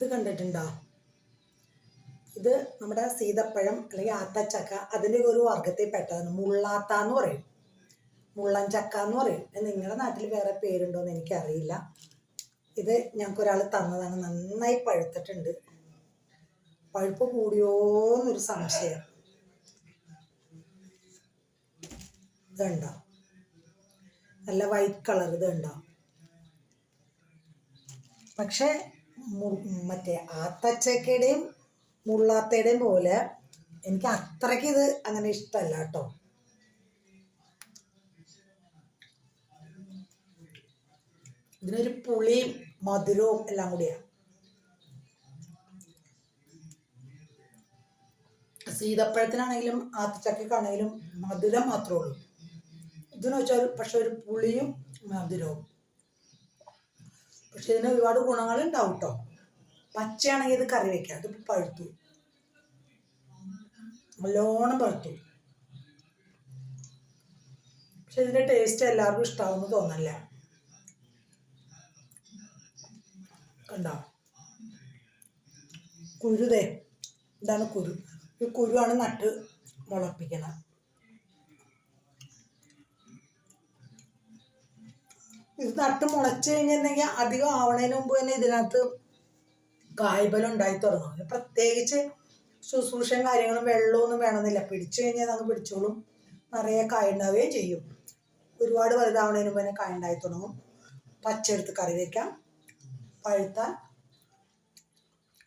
ഇത് കണ്ടിട്ടുണ്ടോ? ഇത് നമ്മുടെ സീതപ്പഴം അല്ലെങ്കിൽ ആത്തച്ചക്ക അതിൻ്റെ ഒരു വർഗത്തിൽ പെട്ടതാണ്. മുള്ളാത്ത എന്ന് പറയും, മുള്ളൻ ചക്ക എന്ന് പറയും. നിങ്ങളുടെ നാട്ടിൽ വേറെ പേരുണ്ടോ എന്ന് എനിക്കറിയില്ല. ഇത് ഞങ്ങൾക്കൊരാൾ തന്നതാണ്. നന്നായി പഴുത്തിട്ടുണ്ട്. പഴുപ്പ് കൂടിയോന്നൊരു സംശയം. ഇതുണ്ടോ? നല്ല വൈറ്റ് കളർ. ഇതുണ്ടോ? പക്ഷേ മറ്റേ ആത്തച്ചക്കയുടെയും മുള്ളാത്തയുടെയും പോലെ എനിക്ക് അത്രയ്ക്ക് ഇത് അങ്ങനെ ഇഷ്ടമല്ല കേട്ടോ. ഇതിനൊരു പുളിയും മധുരവും എല്ലാം കൂടിയാണ്. സീതപ്പഴത്തിനാണെങ്കിലും ആത്തച്ചക്കയ്ക്കാണെങ്കിലും മധുരം മാത്രമേ ഉള്ളൂ. ഇതിന് വെച്ചാൽ പക്ഷെ ഒരു പുളിയും മധുരവും. പക്ഷെ ഇതിന് ഒരുപാട് ഗുണങ്ങളുണ്ടാവും കേട്ടോ. പച്ചയാണെങ്കിൽ ഇത് കറി വെക്കാം. ഇത് പഴുത്തു, നല്ലോണം പഴുത്തു. പക്ഷെ ഇതിൻ്റെ ടേസ്റ്റ് എല്ലാവർക്കും ഇഷ്ടാവുമെന്ന് തോന്നല്ല. കണ്ടോ? കുരുതേ, ഇതാണ് കുരു. ഈ കുരുവാണ് നട്ട് മുളപ്പിക്കണം. ഇത് നട്ട് മുളച്ച് കഴിഞ്ഞിട്ടുണ്ടെങ്കിൽ അധികം ആവണതിന് മുമ്പ് തന്നെ ഇതിനകത്ത് കായ്ബലം ഉണ്ടായി തുടങ്ങും. പ്രത്യേകിച്ച് ശുശ്രൂഷയും കാര്യങ്ങളും വെള്ളമൊന്നും വേണമെന്നില്ല. പിടിച്ചു കഴിഞ്ഞാൽ അങ്ങ് പിടിച്ചോളും. നിറയെ കായ ഉണ്ടാവുകയും ചെയ്യും. ഒരുപാട് വലുതാവണതിന് മുമ്പ് തന്നെ കായ ഉണ്ടായി തുടങ്ങും. പച്ചയെടുത്ത് കറി വയ്ക്കാം. പഴുത്താൽ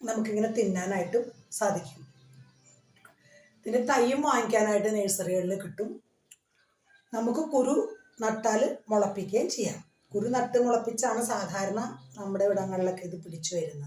നമുക്കിങ്ങനെ തിന്നാനായിട്ടും സാധിക്കും. ഇതിൻ്റെ തൈയും വാങ്ങിക്കാനായിട്ട് നഴ്സറികളിൽ കിട്ടും. നമുക്ക് കുരു നട്ടാൽ മുളപ്പിക്കുകയും ചെയ്യാം. കുരു നട്ട് മുളപ്പിച്ചാണ് സാധാരണ നമ്മുടെ ഇവിടങ്ങളിലൊക്കെ ഇത് പിടിച്ചു വരുന്നത്.